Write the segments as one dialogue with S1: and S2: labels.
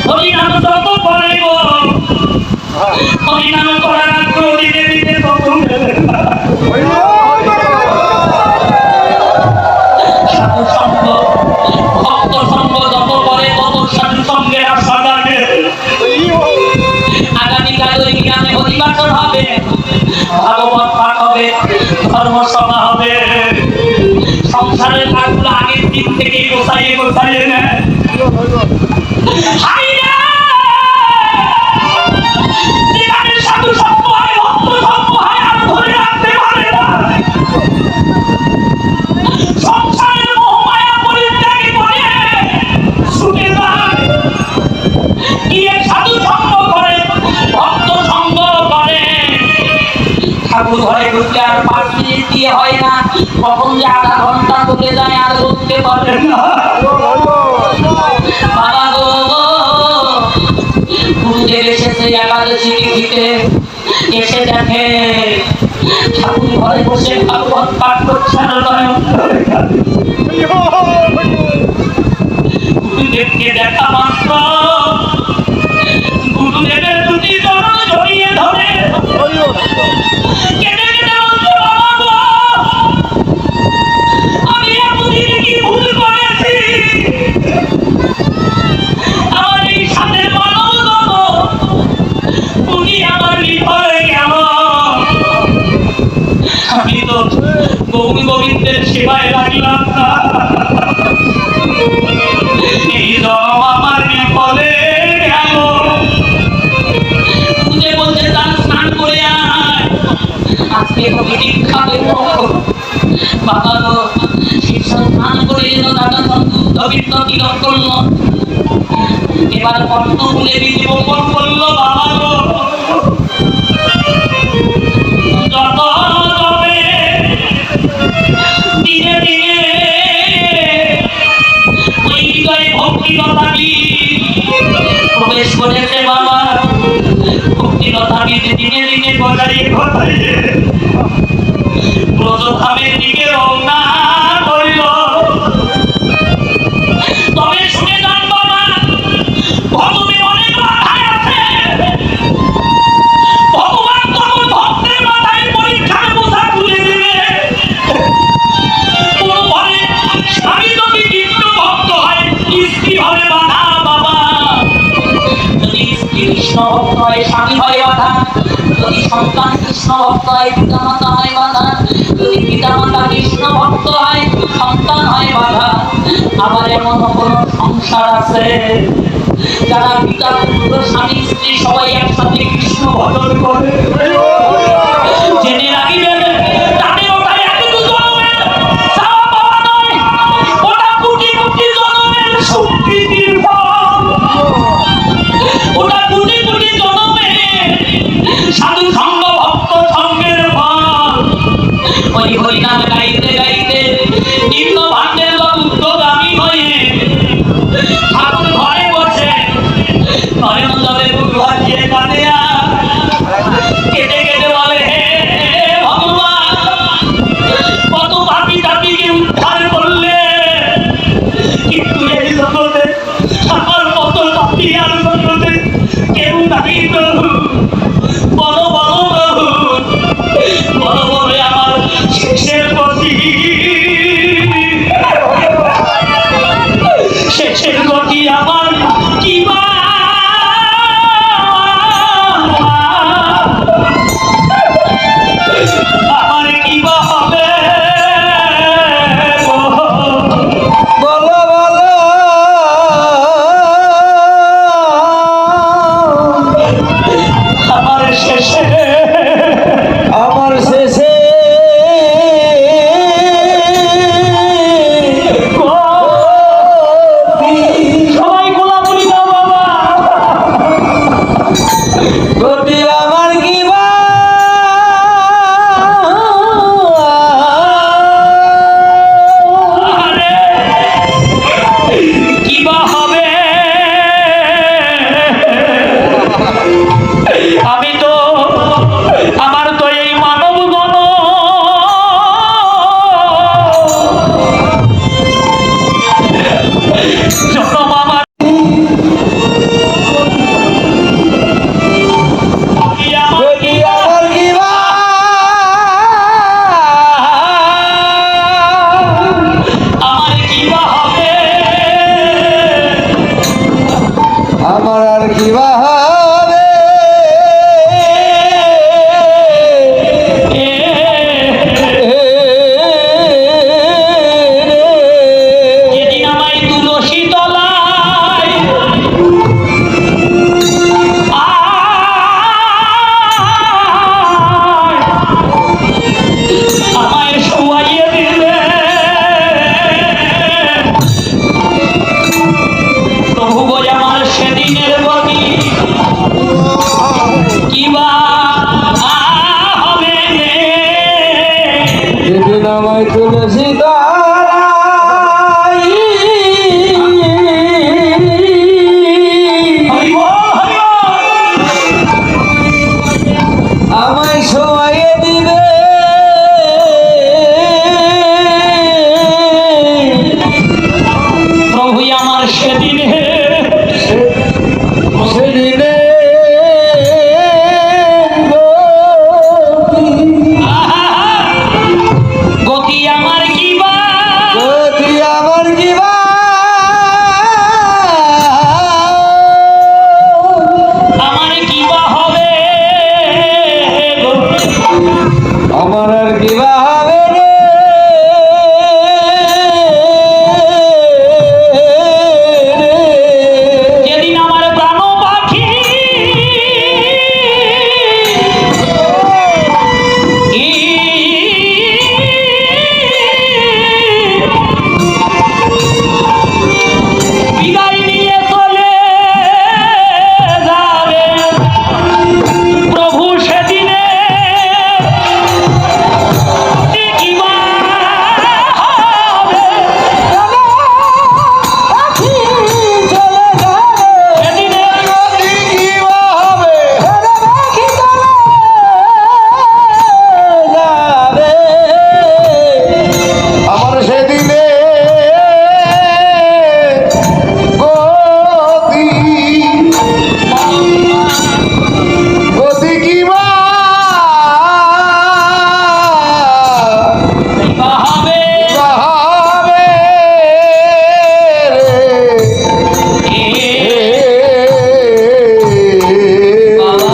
S1: হরিনাম যত করে গো হরিনাম করার আগ্রহ দিতে দিতে তত সাধু সঙ্গ ভক্ত সঙ্গ যত করে তত সাধু সঙ্গে আশা লাগে। আগামীকাল ওই গ্রামে হরিবাসর হবে, ভাগবত পাঠ হবে, ধর্মসভা হবে। সংসারের কাজগুলো আগের দিন থেকে গোছাইয়ে গোছাইয়ে নেয়। সাধু সঙ্গ হয় ভক্ত সঙ্গ হয় আর ধরে রাখতে পারে না। সংসারের মোহমায়া পরিত্যাগী করে ছুটে যায় গিয়ে সাধু সঙ্গ করে ভক্ত সঙ্গ করে। ঠাকুর ঘরে ঢুকলে আর 5 মিনিট দিয়ে হয় না, কখন যে আধা ঘন্টা চলে যায় আর বলতে পারে না। বাবা গো গুরুদেব এসেছে একাদশী তিথিতে, এসে দেখে ঠাকুর ঘরে বসে ভাগবত পাঠ করছে। গুরুদেবকে দেখা মাত্র গুরুদেবের দুটি চরণ জড়িয়ে ধরে কেটে কেটে বলছে, বাবা গো আমি এতদিন কি ভুল করেছি, আমার এই সাথে মানব তুমি আমার বিফলে গেল। আমি তো গৌর গোবিন্দের সেবায় লাগলাম না, এই জন্ম আমার বিফলে গেল। তুই বলছে তার স্নান করে আয়, আজকে তুমি দীক্ষা দেব। বাবা গো স্নান করে এলো, দাদা সন্তুষ্ট তিলক করলো, এবার কর্ণ বলে বিধি বপন করলো। বাবা গো যত যাবে দিনে দিনে ওই হৃদয়ে ভক্তিলতা প্রবেশ করেছে। বাবা ভক্তিলতা দিনে দিনে গজাইয়ে গজাইয়ে ব্রজধামের দিকে রওনা করিল। তবে শুনে যান বাবা, ভগবানের অনেক মাথায় আছে। ভগবান তখন ভক্তের মাথায় পরীক্ষার বোঝা তুলে দেবে। কোন ঘরে স্বামী যদি নিত্য ভক্ত হয়, স্ত্রী হবে বাধা। বাবা যদি স্ত্রী কৃষ্ণ ভক্ত হয়, স্বামী হয় বাধা। যদি সন্তান কৃষ্ণ ভক্ত হয়, পিতা মাতা হয় বাধা। যদি পিতা মাতা কৃষ্ণ ভক্ত হয়, সন্তান হয় বাধা। আবার এমন কোন সংসার আছে যারা পিতা পুত্র স্বামী স্ত্রী সবাই একসাথে কৃষ্ণ ভজন করে। জেনে রাখিবেন তাদের ওটা একটু জন্মের চাওয়া পাওয়া নয়, ওটা কোটি কোটি জন্মের সুকৃতির ফল। ওটা কোটি কোটি জন্মের সাধু সঙ্গ ভক্ত সঙ্গের ফল। ওই হরিনাম গাইতে গাইতে নিম্ন ভাণ্ডের লোক উদ্যোগামী হয়ে ঠাকুর ঘরে বসে নয়ন জলে বুক ভাসিয়ে কাঁদে কেটে কেটে বলে, হে ভগবান কত পাপী জাতিকে উদ্ধার করলে, কিন্তু এই জগতে আমার মতো পাপী আর জগতে কেউ নাই। বড় বড় বড় বড় আমার শেষের গতি, শেষের গতি আমার কি আমার কি বা হবে।
S2: বলো বলো আমার আর কি বা হবে
S1: যেদিন আমায় তুলসী তলায় আমায় শোয়াইয়ে দিলে প্রভু গো আমার সেদিনের বলি কিবা হবে রে।
S2: যেদিন আমায় তুলসী তলায়
S1: হরি বল, হরি বল।
S2: আমায় শোয়াইয়ে দিবে
S1: প্রভু আমার সেদিনে
S2: সেদিনে
S1: গতি আমার কিবা
S2: গতি আমার কি বা
S1: আমার কিবা হবে
S2: আমার আর কি বা হবে রে
S1: যেদিন আমার প্রাণ পাখি বিদায় নিয়ে চলে যাবে প্রভু সেদিনে কিবা হবে সেদিনে
S2: গতি কি বা হবে যাবে আমার সেদিনে গতি গতি কি বা
S1: কিবা হবে
S2: হবে রে
S1: বাবা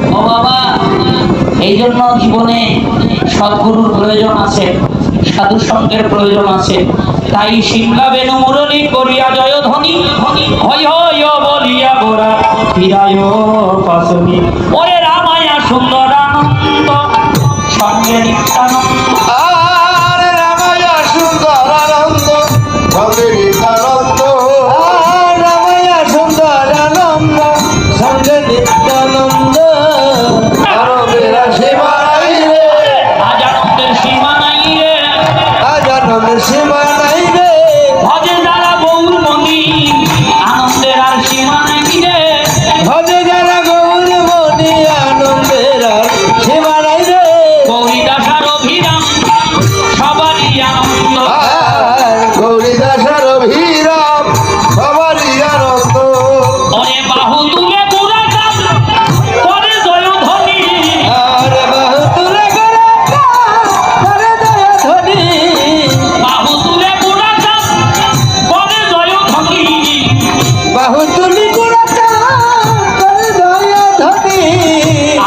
S1: ও বাবা এই জন্য জীবনে সদ্গুরুর প্রয়োজন আছে, সাধু সঙ্গের প্রয়োজন আছে। তাই সিংহা বেনু মুরলী করিয়া জয় ধ্বনি হয় হয় বলিয়া গোরা ফিরায় পাশনি ওরে রামায়া সুন্দর আনন্দ সঙ্গে নিত্যানন্দ
S2: আর রামায়া সুন্দর আনন্দ সঙ্গে নিত্যানন্দ আর রামায়া সুন্দর আনন্দ সঙ্গে নিত্যানন্দ আনন্দের সীমা নাই রে
S1: আজ আনন্দের সীমা নাই রে
S2: আজ আনন্দের সীমা নাই রে
S1: ভজে যারা গৌর মনি আনন্দের আর সীমা নাই রে
S2: ভজে যারা গৌর মনি আনন্দের আর সীমা নাই রে
S1: গৌরীদাসার অভিরাম সবারই আনন্দ
S2: আর গৌরীদাসের অভিরাম সবারই আনন্দ
S1: ওরে বাহু তুলে পুরা কাজ করে জয় ধ্বনি
S2: আর বাহু তুলে করে দয়া ধনী
S1: বাহু তুলে পুরা কাজ করে জয় ধ্বনি
S2: বাহু তুলি করে দয়া ধনী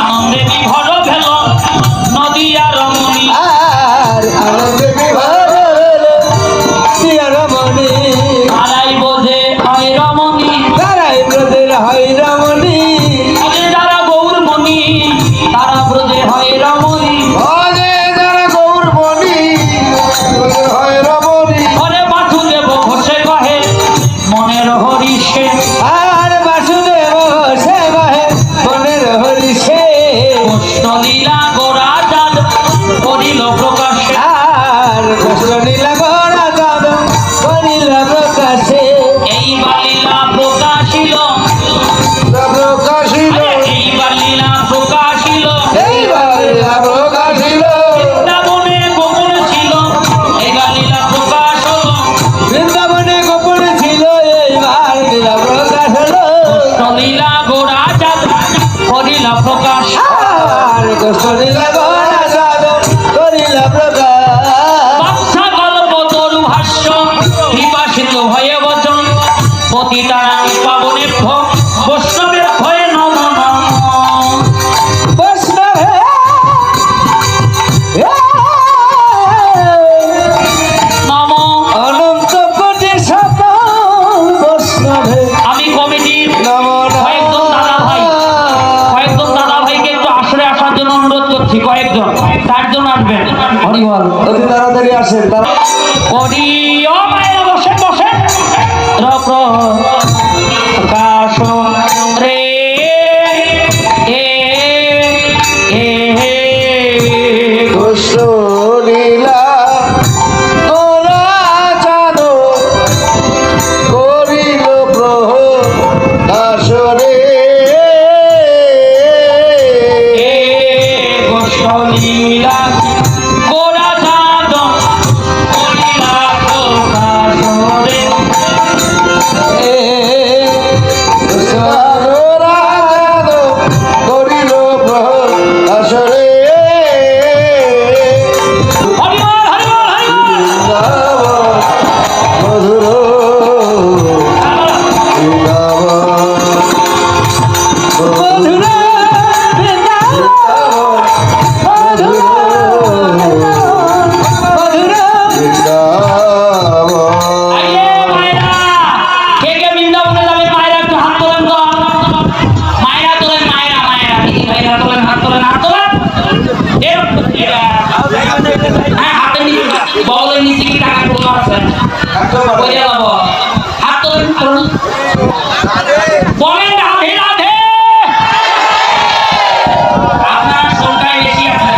S1: আনন্দে বিভর ভেল নদী আর রমণী
S2: আর আনন্দে বিভোর হলো প্রিয় রমণী
S1: তারাই বোঝে হয় রমণী
S2: তারাই ব্রজের হয় রমণী
S1: ওরে যারা গৌর মণি তারা ব্রজে হয় রমণী
S2: ভজে যারা গৌর মণি হয় রমণী
S1: ওরে বাসুদেব ঘোষে কহে মনের হরি সে
S2: আর বাসুদেব সে বাহে মনের হরি সে
S1: লীলা গোরা চাঁদ করিল প্রকাশে
S2: আর কৃষ্ণ নীলা গড়া চাঁদ করিল প্রকাশে
S1: এইবার লীলা প্রকাশিল
S2: প্রকাশিল
S1: এইবার লীলা প্রকাশিল
S2: এইবার প্রকাশিল
S1: বৃন্দাবনে গোপন ছিল এইবার লীলা প্রকাশ হলো
S2: বৃন্দাবনে গোপন ছিল এইবার লীলা প্রকাশ হলো
S1: লীলা গোরা চাঁদ করিল প্রকাশ
S2: আর কৃষ্ণ নীলা গড়া চাঁদ করিল প্রকাশ
S1: বাদশা গল্প তরু ভাষ্য বিভাষিত হয়ে বচন পতিতানাং পাবনেভ্য বৈষ্ণবেভ্যো নমো নমঃ।
S2: বৈষ্ণবে
S1: নমো।
S2: অনন্ত কোটি সকল বৈষ্ণবে
S1: আমি কমিটির
S2: নমো
S1: কয়েকজন দাদা ভাইকে একটু আসরে আসার জন্য অনুরোধ করছি। কয়েকজন, 4 জন আসবেন। হরিবল।
S2: অতি তাড়াতাড়ি আসেন
S1: করি ও মায়েরা বসেন বসেন। প্রকাশ রে এ এ
S2: কৃষ্ণ লীলা ওরা জানো করিল প্রকাশরে
S1: এ গোসলীলা গোরা চাঁদ করিলা প্রকাশ রে।
S2: ওরা জানো করিল প্রকাশরে
S1: হরিবল হরিবল হরিবল।
S2: মধুর
S1: আইয়ে মায়েরা, কে কে বৃন্দাবনে যাবেন? মায়েরা একটু হাত তোলেন তো। মায়েরা তোলেন, মায়েরা মায়েরা দিদি ভাইরা তোলেন, হাত তোলেন, হাত তোলেন। হ্যাঁ, হাতের নিচে বগলের নিচে কি টাকা তোলা আছে? কইরা যাবো। হাত তোলেন, তোলেন। বলেন রাধে রাধে। আপনার সংখ্যায় বেশি আছে,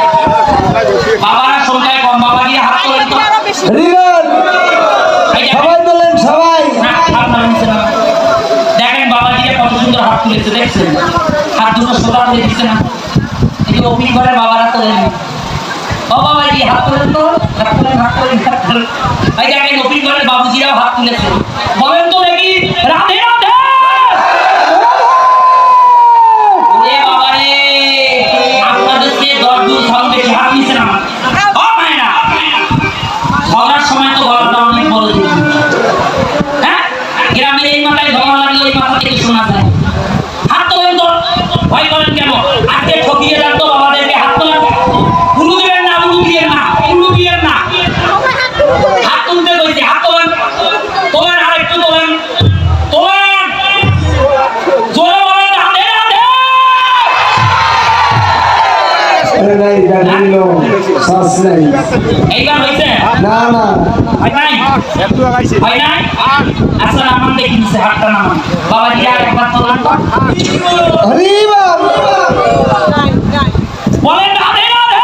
S1: বাবারা সংখ্যায় কম। বাবা গিয়ে হাত তোলেন তো।
S2: হরিবল
S1: এই যে
S2: সবাই বলেন সবাই
S1: দেখেন বাবাজিরা কত সুন্দর হাত তুলেছে, দেখছেন? হাত দুটো সোজা করে দিচ্ছে না। এই অগ্নি ঘরের বাবারা তোলেন। ও বাবাজি হাত তোলেন তো, হাত তোলেন, হাত তোলেন, হাত তোলেন। এই দেখেন অগ্নি ঘরের বাবুজিরাও হাত তুলেছে। বলেন তো দেখি রাধে রাধে। ওরে বাবারে, আপনাদের চেয়ে 10 দূর সব বেশি হাত নিচ্ছে না। ও মায়েরা, ঝগড়ার সময় তো গলাটা অনেক বড় দিন। হ্যাঁ, গ্রামের এই মাথায় ঝগড়া লাগলে ওই মাথা থেকে শোনা যায়। হাত তোলেন তো, ভয় করেন কেন? আজকে ঠকিয়ে যান তো বাবাদেরকে। হাত তোলেন। উলু দিবেন না, উলু দিবেন না, উলু দিবেন না। হাত তুলতে কইছি, হাত তোলেন। তোলেন, আর একটু তোলেন, তোলেন। জোরে বলেন রাধে রাধে।
S2: নাই জানিল শ্বাস নাই
S1: এইবার হয়েছে?
S2: না না
S1: হয় নাই? হয় নাই? আচ্ছা নামান দেখি দিচ্ছে, হাতটা নামান। বাবাজি আর একবার তোলেন তো।
S2: হরিবল
S1: বলেন রাধে রাধে।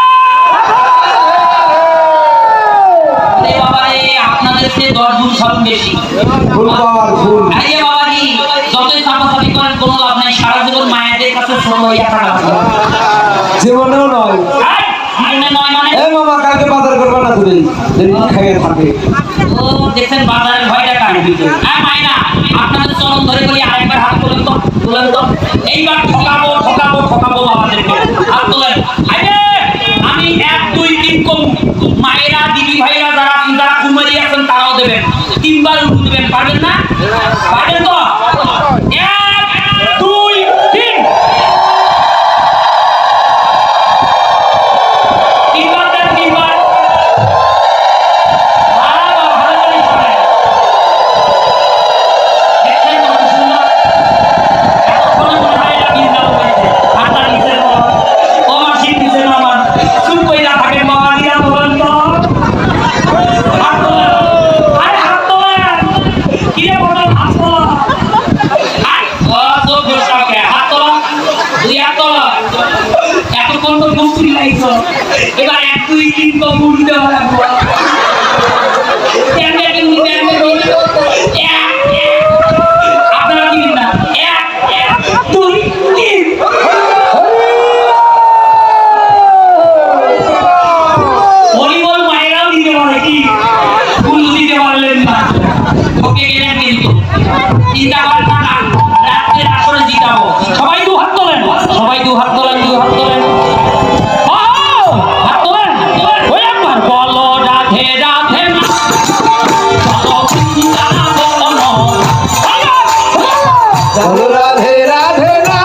S1: আরে বাবারে, আপনাদের চেয়ে 10 গুণ সব বেশি।
S2: ফুল পাওয়ার ফুল
S1: আরে বাবাজি, যতই চাপাচাপি করেন কোনো লাভ নাই। সারা জীবন মায়েদের কাছে ছোট হইয়া থাকা লাগবে।
S2: জীবনেও নয়
S1: এই, জীবনে নয় মানে?
S2: এ মামা কালকে বাজার করবে না তুমি যদি খাইয়ে থাকে
S1: ও দেখছেন বাজারের ভয়টা কার? হ্যাঁ মায়েরা, আপনাদের চরণ ধরে বলি আরেকবার হাত তোলেন তো, তোলেন তো। এইবার ঠকাবো ঠকাবো ঠকাবো বাবাদেরকে। হাত তোলেন। আরে আমি 1 2 3 কম। মায়েরা দিদি ভাইরা যারা কুমারী আছেন তারাও দেবেন। 3 বার উঠু দেবেন। পারবেন না? পারবেন তো? 1 2 3। 3 বার দেন, 3 বার। বাবা, ভালো করে শোনেন। দেখছেন কত সুন্দর? এতক্ষণে মনে হয় এরা বৃন্দাবন হয়েছে। হাতটা নিচে নামান। ও মাসি নিচে নামান। চুপ কইরা থাকেন বাবাজিরা, বলেন তো। হাত তোলেন। আরে হাত তোলেন। কি রে বলেন, হাত তোলেন। আয়, ও চোখ ঘোষাও কে? হাত তোলেন। 2 হাত তোলেন। এতক্ষণ তো গুমসুরি লাগছো। এবার 1 2 3 তো মুড় দেওয়া লাগবে। আপনারা কি না? 1 2 3। ভলিবল মায়েরাও দিতে পারে কি? ফুল দিতে পারলেন না। ওকে গেলেন কিন্তু চিন্তা করেন না, রাত্রের আসরে জিতাবো। সবাই 2 হাত তোলেন, সবাই 2 হাত তোলেন, 2 হাত তোলেন। ও, হাত তোলেন। ওই একবার বলো রাধে রাধে। চলো বৃন্দাবন।
S2: বলো রাধে রাধে না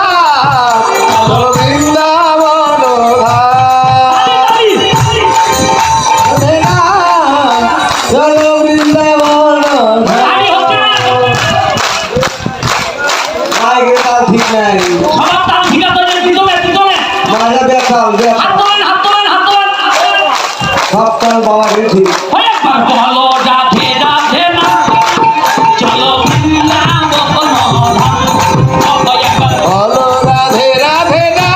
S2: চলো বৃন্দাবন ধাম রাধে না চলো বৃন্দাবন ধাম
S1: আরে হচ্ছে না।
S2: আগে তাল ঠিক নাই
S1: সবার তাল ঠিক আছে, পিছনে পিছনে
S2: মাঝে দেখাও
S1: হাত তোলেন, হাত তোলেন, হাত তোলেন।
S2: সব তাল বাবা ঠিক
S1: একবার বলো রাধে রাধে না চলো বৃন্দাবন ধাম। সবাই একবার
S2: বলো রাধে রাধে না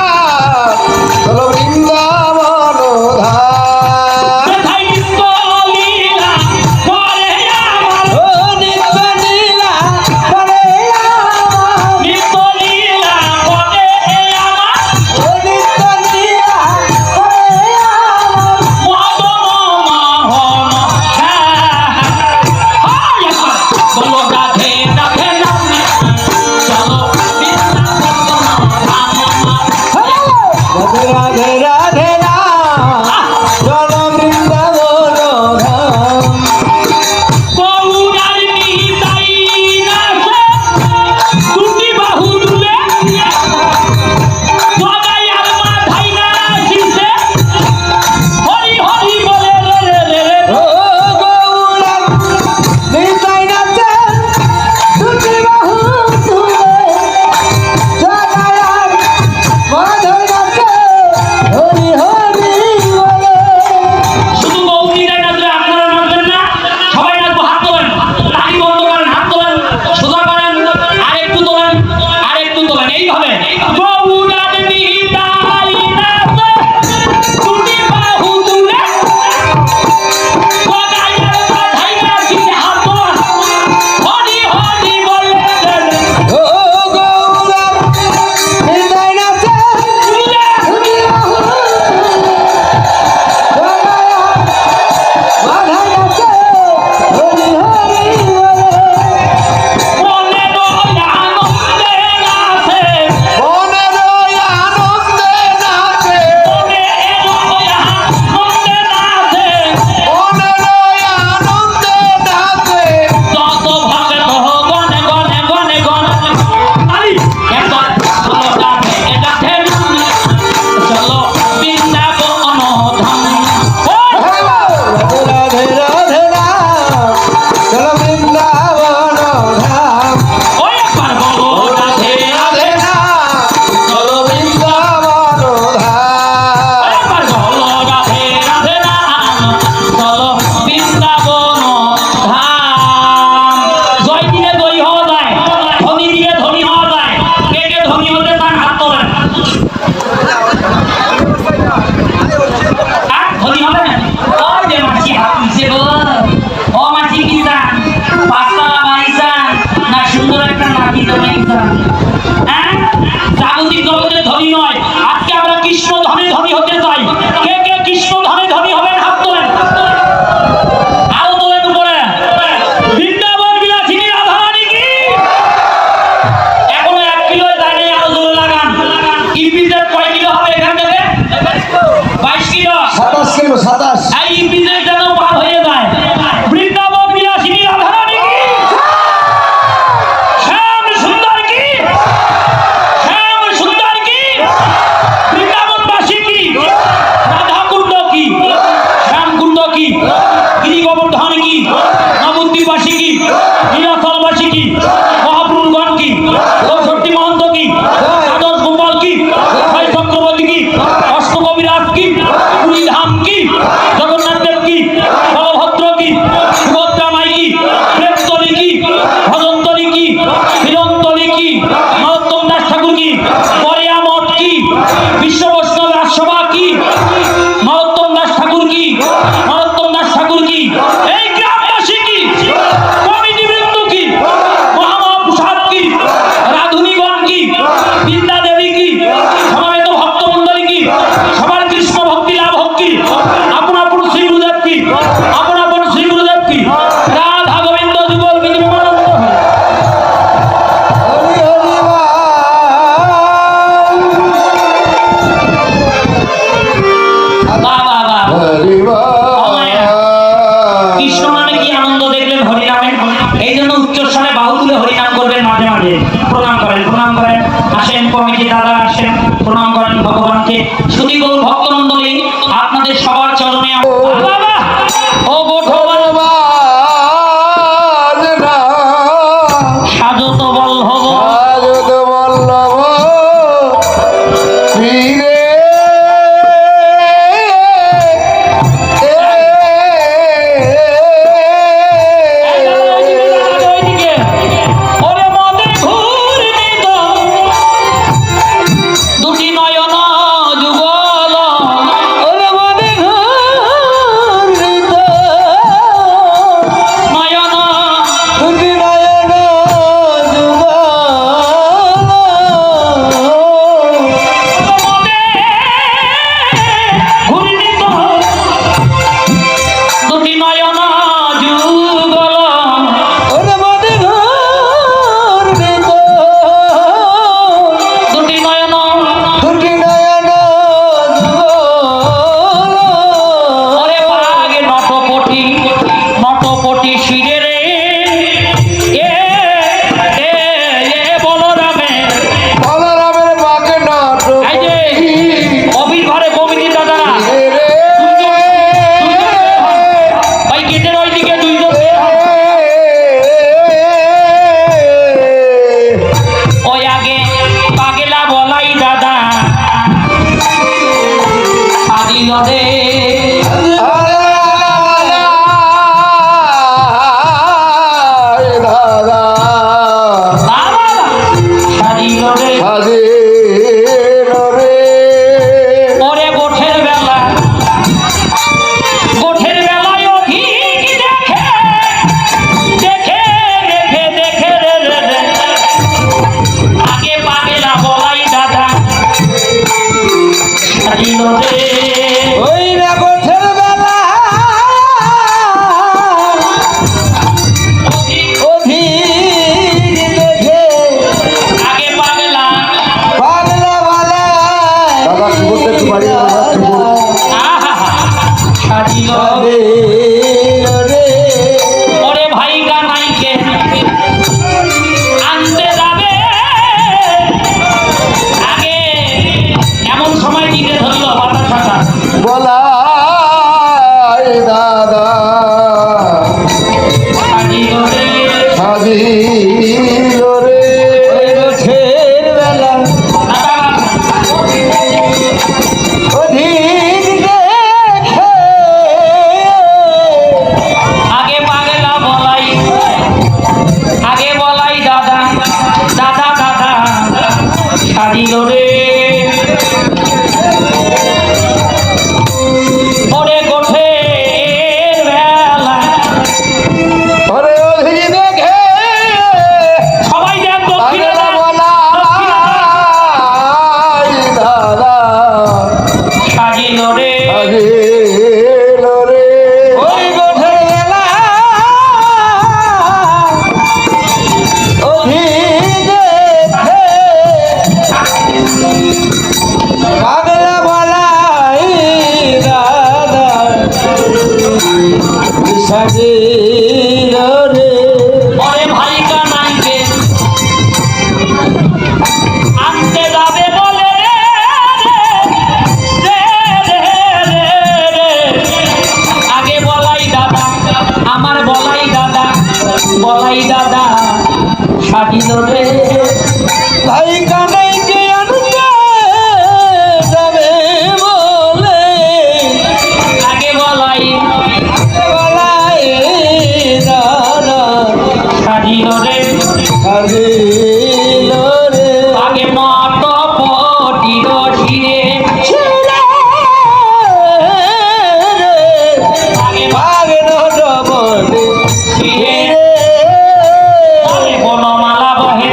S2: চলো বৃন্দাবন ধাম
S1: কোথায় নিত্য লীলা করে আমার,
S2: ও নিত্য লীলা করে আমার
S1: নিত্য লীলা করে আমার,
S2: ও নিত্য লীলা করে আমার
S1: মদন মোহন হয় একবার বলো রাধে রাধে না চলো বৃন্দাবন ধাম।
S2: রাধে রাধে রাধে না চলো বৃন্দাবন ধাম
S1: গৌরার নিতাই নাচে দুটি বাহু তুলে গদাই আর মাথায় নাচিছে হরি হরি বলে রে রে রে রে।
S2: ও গৌরা নিতাই নাচে দুটি বাহু তুলে জগায়ার মাধব নাচে
S1: করেন। আসেন কমিটি দাদা আসেন, প্রণাম করেন ভগবানকে। শুধু গৌর ভক্তমণ্ডলী আপনাদের সবার চরণে বাবা ও গোঠবা সাজত বল্লভ ওরে মদে ঘূর্ণিত দুটি নয়ন যুগল নয়ন মদে ঘূর্ণিত দুটি নয়ন যুগল দুটি নয়ন ওরে বাগে নটপটি শিরে রে এ এ এ বলরামে এই যে অবির ঘরে কমিটি দাদা ভাই গেটের ওইদিকে দুইজন ওই আগে পাগেলা বলাই দাদা সাজিল রে বাবা সাজিল রে ওরে গোঠের বেলায় অধিক দেখে রে আগে পাগেলা বলাই দাদা সাজিল রে আগে পাগলা আহা সাজিল ওরে ভাই গানাইকে আনতে যাবে আগে এমন সময় দিতে ধরল বাতাস ফাটা
S2: দাদা
S1: সাজিল রে
S2: সাজিল রে গোছের বেলা অধিক দেখে
S1: আগে পাগলা বলাই দাদা সাজিল রে ওরে গোঠের বেলা
S2: ওরে অধিক দেখে
S1: সবাই দেন দক্ষিণে
S2: পাগলা বলাই দাদা
S1: সাজিল রে
S2: সাজিল রে ওই গোছের বেলা অধিক দেখে পাগলা বলাই দাদা সাজিল রে
S1: ওরে ভাই কানাইকে আনতে যাবে বলে রে। আগে বলাই দাদা আমার বলাই দাদা সাজিল রে
S2: ভাই কানাইকে আনতে যাবে বলে
S1: আগে বলাই
S2: বলাই দাদা
S1: সাজিল রে
S2: সাজিল রে
S1: আগে নটপটির শিরে আগে শিরে বনমালা বহে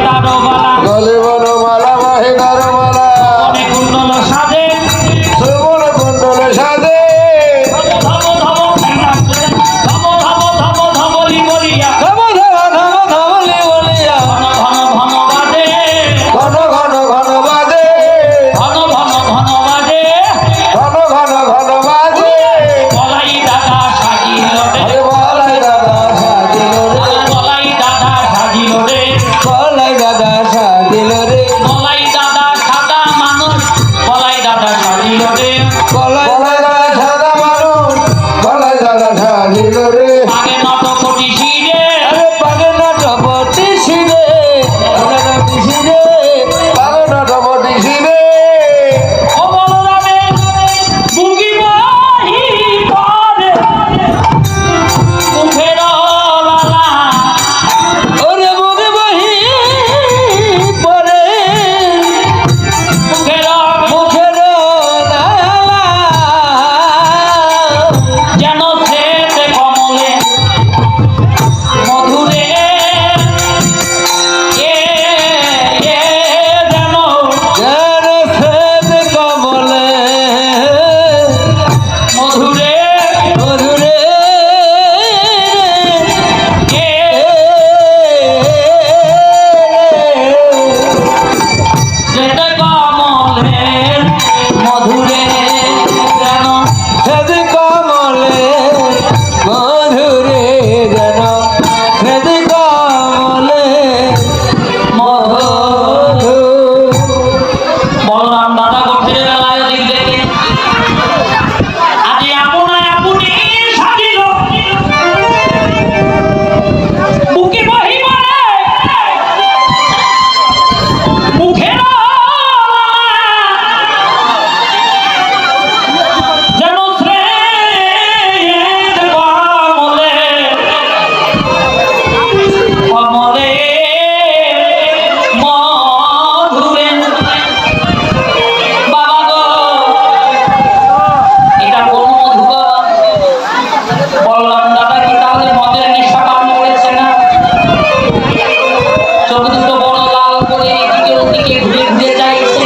S1: দিকে ঘুরে ঘুরে যাইছে।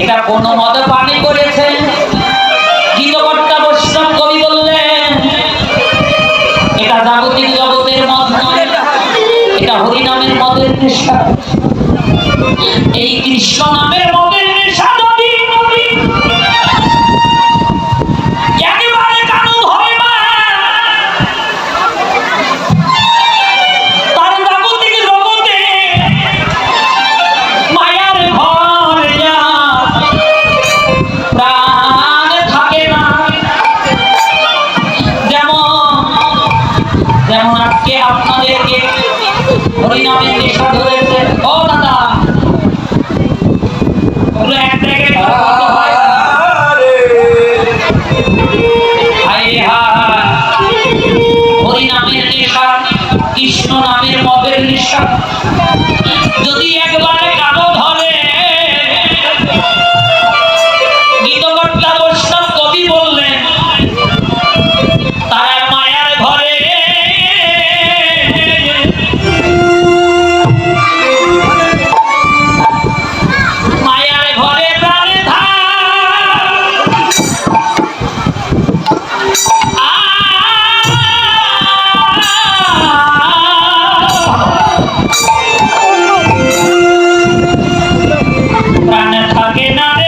S1: এটা কোন মদে পানি করেছে? গীতকর্তা বৈষ্ণব কবি বললেন এটা জাগতিক জগতের মদ নয়, এটা হরিনামের মদের নেশা। এই কৃষ্ণ নামের মদের নেশা যদি একেবারে কারো ধরে না, তার জাগতিক জগতে মায়ার ঘর প্রাণ থাকে না। যেমন আজকে আপনাদেরকে হরিনামের নেশা ধরেছে। ও দাদা, ওগুলো এক জায়গায় করতে হয় না। হায় হায়, হরিনামের নেশা, কৃষ্ণ নামের মদের নেশা যদি একবারে কারো ধরে, গীতকর্তা বৈষ্ণব কবি বললেন তারা মায়ার ঘরে মায়ার ঘরে প্রাণে প্রাণে থাকে না রে।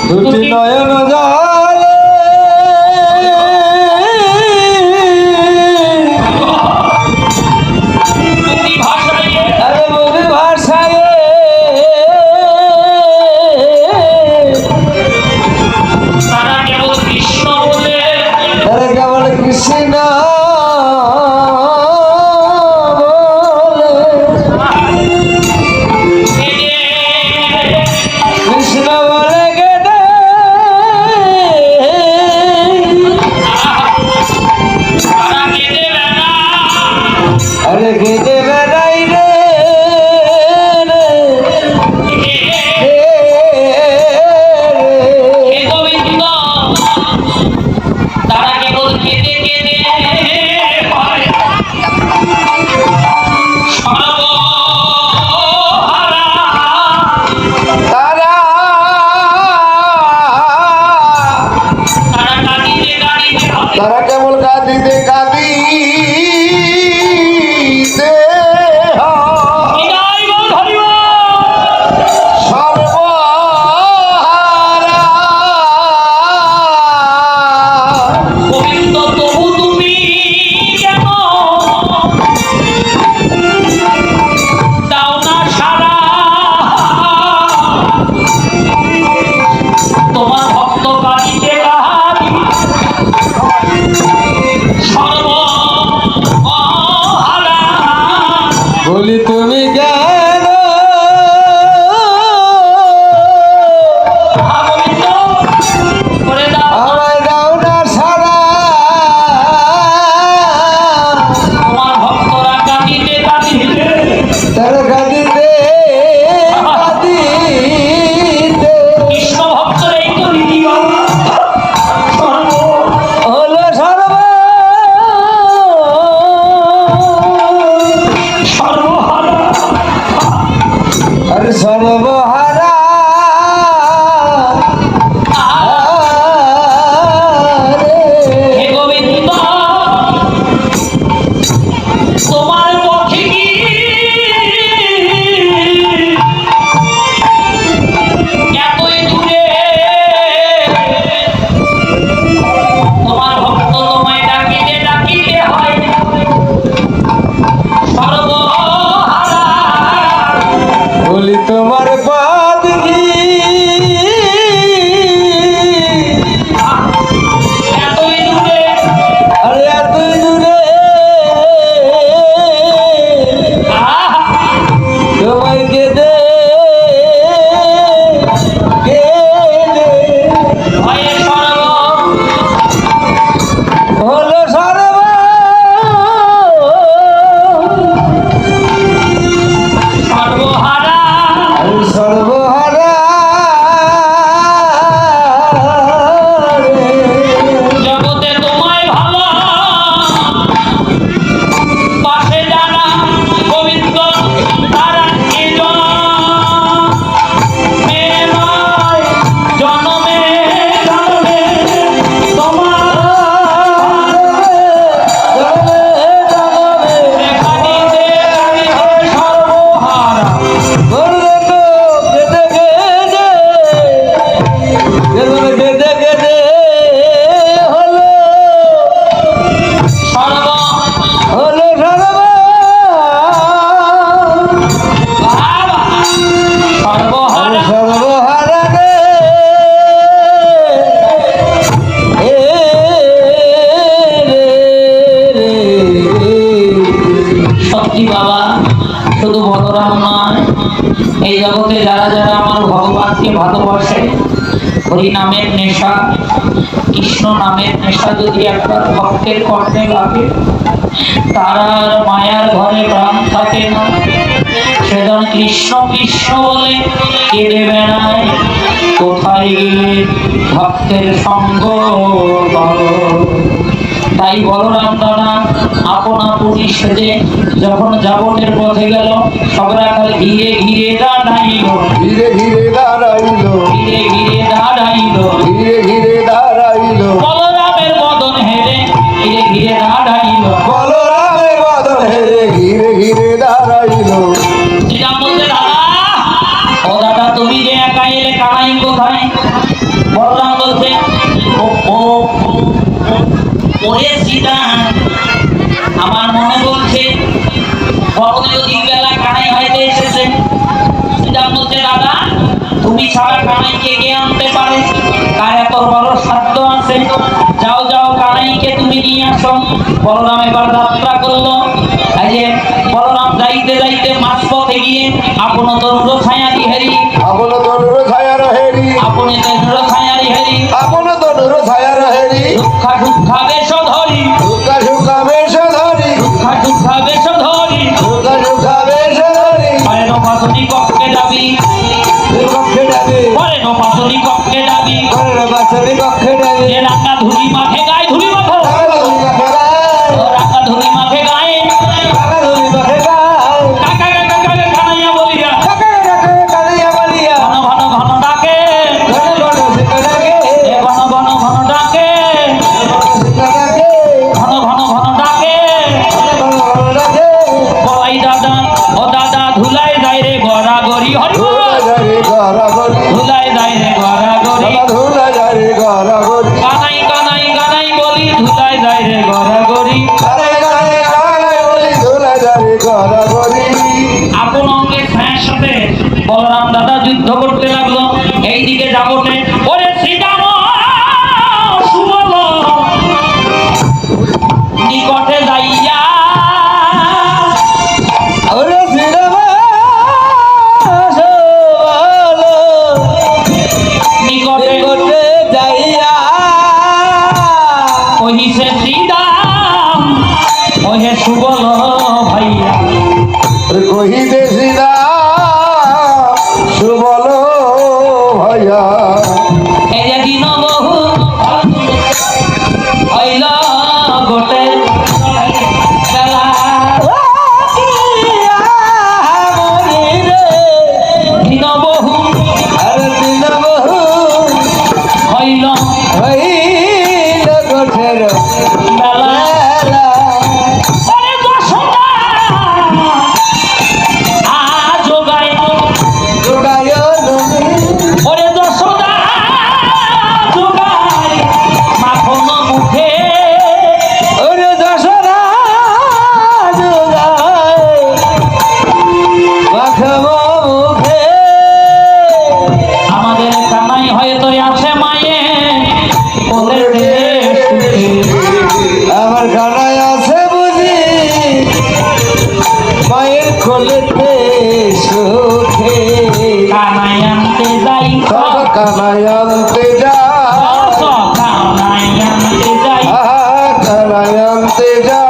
S2: দুটি নয়ন জলে
S1: দুটি ভাষায়
S2: আরে মুখে ভাষায়
S1: তারা কেবল কৃষ্ণ বলে
S2: তারা কেবল কৃষ্ণ কৃষ্ণ বলে গেটে
S1: তারা কেঁদে বেড়া
S2: আরে গেটে বেড়াই রে
S1: হে গোবিন্দ তারা কেবল কেঁদে কেঁদে হয় সর্বহারা
S2: তারা
S1: তারা কাঁদিতে কাঁদিতে হয়
S2: তারা কেবল কাঁদিতে কাঁদিতে
S1: বিদায় বল হরিব
S2: সর্বহারা
S1: গোবিন্দ তবু তুমি কেন দাও না সারা তোমার ভক্ত কাঁদিতে কাঁদি সর্বহারা
S2: বলি তুমি কেন
S1: গোবিন্দ করে দাও
S2: আমায় দাও না সারা
S1: তোমার ভক্তরা কাঁদিতে কাঁদিতে
S2: তারা কাঁদিতে কাঁদিতে
S1: কৃষ্ণ ভক্তরা এই তো রীতি বাবা
S2: হলো
S1: সর্বহারা
S2: আরে সর্বহারা
S1: হে গোবিন্দ তোমার পথে কি এতই দূরে তোমার ভক্ত তোমায় ডাকিতে ডাকিতে হয় সর্বহারা
S2: বলি তোমার পদ কি
S1: এতই দূরে
S2: আরে এতই দূরে তোমায় কেঁদে কেঁদে
S1: ভয়ে সর্ব
S2: হলো
S1: সর্বহারা
S2: সর্বহারা
S1: জগতে তোমায় ভালো পাশে যারা গোবিন্দ তারা এজন মেলায় জনমে জনমে তোমার দেখা দিতে হয় সর্বহারা সর্ব বাবা সর্বহারা সত্যি বাবা শুধু বলরাম নয় এই জগতে যারা যারা আমার ভগবানকে ভালোবাসে হরি নামের নেশা কৃষ্ণ নামের নেশা যদি একবার ভক্তের কর্ণে লাগে তারা আর মায়ার ঘরে প্রাণ থাকে না সেজন কৃষ্ণ কৃষ্ণ বলে কেঁদে বেড়ায় কোথায় গেলে ভক্তের সঙ্গ পাবো। তাই বলরাম দাদা আপন আপনি সেজে যখন যাবনের পথে গেল সবরা খালি ঘিরে ঘিরে দাঁড়াইল
S2: ধীরে ধীরে দাঁড়াইলো
S1: ঘিরে ঘিরে দাঁড়াইল
S2: ধীরে ধীরে দাঁড়াইলো
S1: বলরামের বদন হেরে ঘিরে ঘিরে দাঁড়াইল
S2: বলরামে বদন হেরে ঘিরে ঘিরে দাঁড়াইলো
S1: শ্রীরাম বলতে দাদা ও দাদা তুমি যে একা এলে কানাই কোথায় সীতা আমার মনে বলছে ভগবানের দিন বেলা কানাই হয়তো এসেছে। সীতা বলছে দাদা তুমি ছাড়া কানাইকে কে আনতে পারে, কার এত বড় সাধ্য আছে, যাও যাও কানাইকে তুমি নিয়ে আসো। বলরাম এবার যাত্রা করলো। এই যে বলরাম যাইতে যাইতে মাঝ পথে গিয়ে আপন তরুর ছায়ারি হেরি,
S2: আপন তনুর ছায়ার হেরি,
S1: আপন তরুর ছায়ারি হেরি,
S2: আপন তনুর ছায়ার হেরি,
S1: দুঃখা দুঃখা বেশ ধরি,
S2: সুখা সুখা বেশ ধরি,
S1: দুঃখা দুঃখা বেশ ধরি,
S2: সুখা সুখা বেশ ধরি,
S1: পরের পাশনি কক্ষে যাবি,
S2: কক্ষে যাবে,
S1: পরের পাশনি কক্ষে যাবি,
S2: ঘরের বাসরি কক্ষে যাবে,
S1: যে রাঙা ধুলি মাঠে গায়ে ধুলি মাখো, রাঙা ধুলি মাঠে গায়ে কাকা কাকা কাকা কানাইয়া বলিয়া ঘন ঘন ঘন ডাকে, এ ঘন ঘন ঘন ডাকে, ঘন ঘন ঘন ডাকে, বলাই দাদা ও দাদা ধুলাই যায় রে গড়া গড়ি, হরি বল। ধুলাই যায় রে গড়া গড়ি, কানাই কানাই কানাই বলি ধুলাই যায় রে গড়া গড়ি। আপন অঙ্গে ছায়ার সাথে বলরাম দাদা যুদ্ধ করতে লাগলো। এইদিকে যাবটে ওরে শ্রীরাম সুবল নিকটে যাইয়া, নিকটে কহিছে শ্রীরাম ওহে সুবল ভাইয়া,
S2: কহিতে সীতা সুবল ভাইয়া,
S1: এই যে দিন বহু হইল গোটে বেলা, দিন বহু
S2: আর দিন বহু
S1: হইল
S2: হইল গোঠের
S1: বেলা।
S2: বেলা,
S1: ওরে যশোদা আজো গায়,
S2: যোগায় নবী,
S1: ওরে যশোদা আজো গায় মাখন মুখে,
S2: ওরে দশরা যোগায় মাখব মুখে,
S1: আমাদের কানাই হয়তো আছে মায়ে ওদের সুখে,
S2: আমার গানায় আছে বুঝি মায়ের কোলেতে সুখে,
S1: কানাই আনতে যাই,
S2: কানায় আনতে যা,
S1: কানাই আনতে যাই,
S2: কানায় আনতে যা,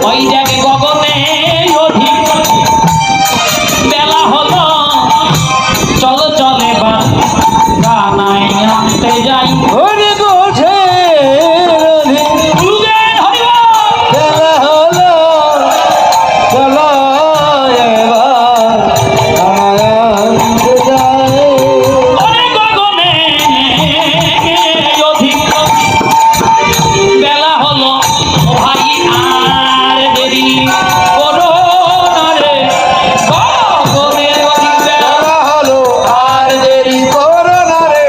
S1: ওই জায়গায় গগনে অধিক বেলা হলো, চলো চলে বা কানাই আনতে যাই।
S2: ওরে গোঠের অধীন
S1: গুরুদেব হরি বল।
S2: বেলা হলো, চলো এবার কানায় আনতে যায়,
S1: ওরে গগনে অধিক বেলা হলো, ও ভাই আর দেরি করো না রে, গগনে অধিক বেলা
S2: বেলা হলো আর দেরি করো না রে,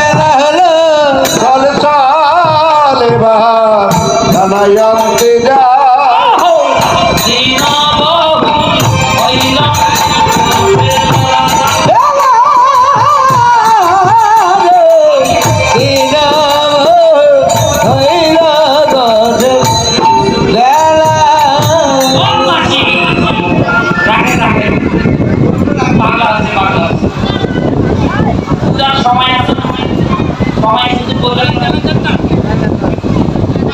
S2: বেলা হলো, চল চল এবার কানায় আনতে যা,
S1: দিন বহু হইল মাসি রাখে রাখে বাংলা আছে বাংলা আছে। পূজার সময় আছে, সময় শুধু বলে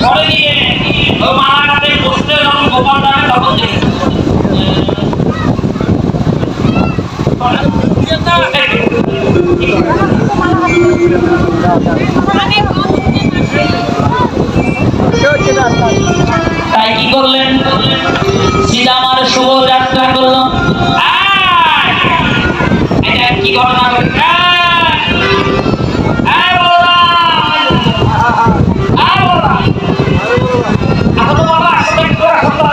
S1: পরে নিয়ে ও মালাঘাটে বসতে যখন গোপাল দামে তখন দেখি তাই কি করলেন সীতা আমার শুভ যাত্রা করলো। আয়! এটা কি ঘটনা ঘটে? আয় বলরাম! আয় বলরাম! আসো তো বাবা, আসো তো একটু, আসো তো।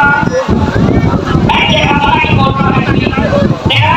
S1: এই যে বাবা, কি ঘটনা ঘটে? দেখা?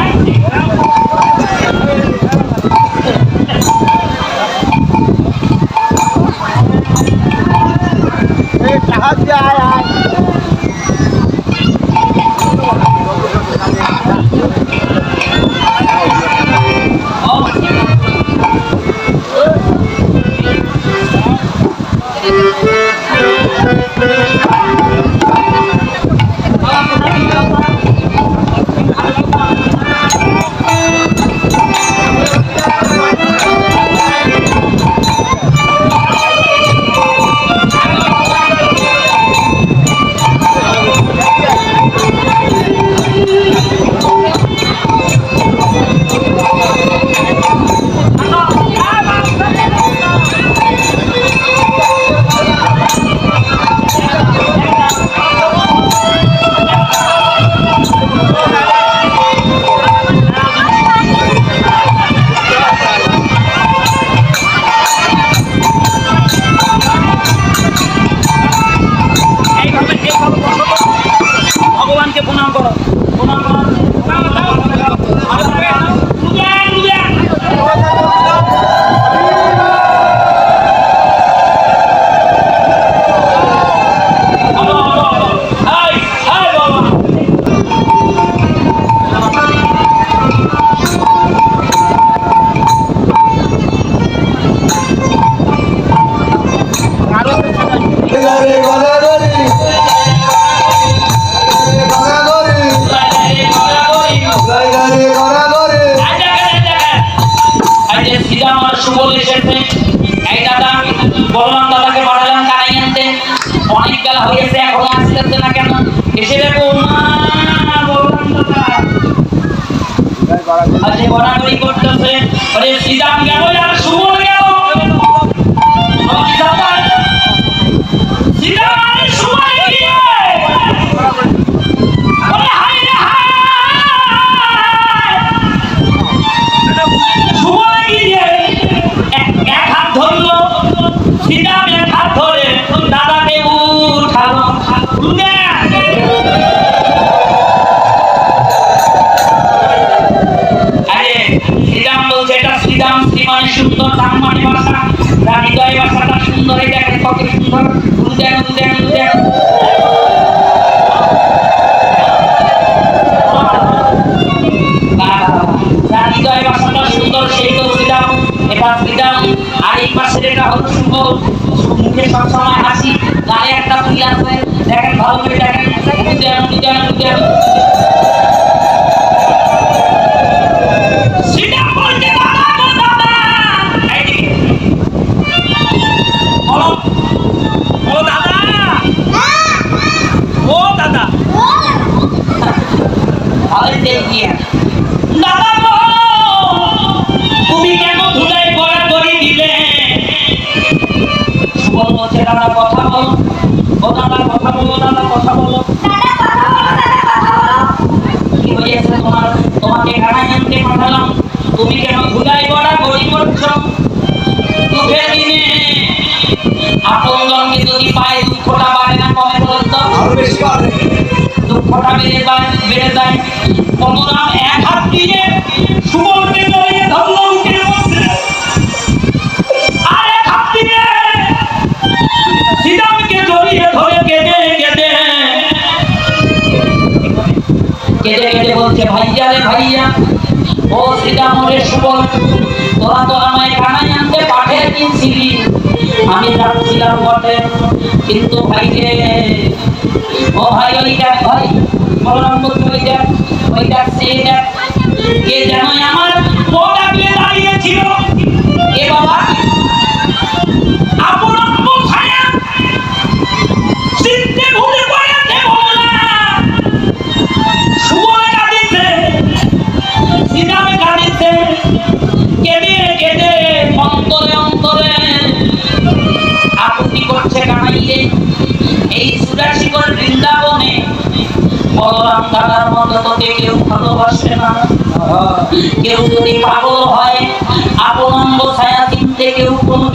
S1: ভগবানকে প্রণাম করো, প্রণাম করো। সুবল এসেছে, এই দাদা বললাম দাদাকে পাঠালাম কানাই আনতে, অনেক বেলা হয়েছে এখনো আসতেছে না কেন? এসে দেখো বললাম দাদা আজকে গড়াগড়ি করতেছে, আরে শ্রীরাম গেল আর সুবল গেল, শ্রীরাম আর সুবল গিয়ে বলে হায় রে হায়, সুবল গিয়ে এক হাত ধরলো, শ্রীরাম এক হাত ধরে দাদাকে উঠালো। আরে শ্রীরাম বলছে এটা শ্রীরাম, শ্রী মানে সুন্দর, রাম মানে ভাষা, হৃদয় ভাষাটা সুন্দর, এই দেখেন কত সুন্দর, উদেন উদেন উদেন। হৃদয় ভাষাটা সুন্দর, সেই তো শ্রীরাম, এটা শ্রীরাম। আর এই পাশের এটা হলো সুবল, মুখে সবসময় হাসি, গায়ে একটা ফুল আছে, দেখেন ভালো করে দেখেন, উদেন উদেন উদেন। শ্রীরাম বলছে দাদা গো দাদা, এইদিকে বলো, ও দাদা, ও দাদা, ভালো দেখিয়ে দাদা গো তুমি কেন ধুলাই গড়াগড়ি দিলে? সুবল বলছে দাদা কথা বলো, ও দাদা কথা বলো, দাদা কথা বলো, কি হয়েছে তোমার? তোমাকে কানাই আনতে পাঠালাম, তুমি কেন ধুলাই গড়াগড়ি করছো? দুঃখের দিনে আপন জনকে যদি পায় দুঃখটা বাড়ে না কমে? বলতো দুঃখটা বেড়ে যায়। বলরাম এক হাত দিয়ে সুবলকে জড়িয়ে ধরলো বুকের মধ্যে, আর এক হাত দিয়ে শ্রীরামকে জড়িয়ে ধরে কেঁদে বলছে ভাইয়া রে ভাইয়া, ও শ্রীরাম রে সুবল, তোরা তো আমায় কানাই আনতে পাঠিয়ে দিয়েছিলি, আমি যাচ্ছিলাম বটে, কিন্তু ভাই রে, ও ভাই ওই দেখ ভাই, বলরাম বলছে ওই দেখ সে দেখ, কে যেন আমার ও ডাকলে দাঁড়িয়েছিল, এ বাবা আপন ছায়া চিত্তে ঘুরে পড়েছে বলরাম। সুবল কাঁদিছে, শ্রীরাম কাঁদিছে, কেঁদে কেঁদে অন্তরে অন্তরে আপত্তি করছে কানাইয়ে। এই সুরাশিকর বৃন্দাবনে বলরাম দাদার মতো তোকে কেউ ভালোবাসে না, কেউ যদি পাগল হয় আপন ছায়া চিনতে কেউ কোনো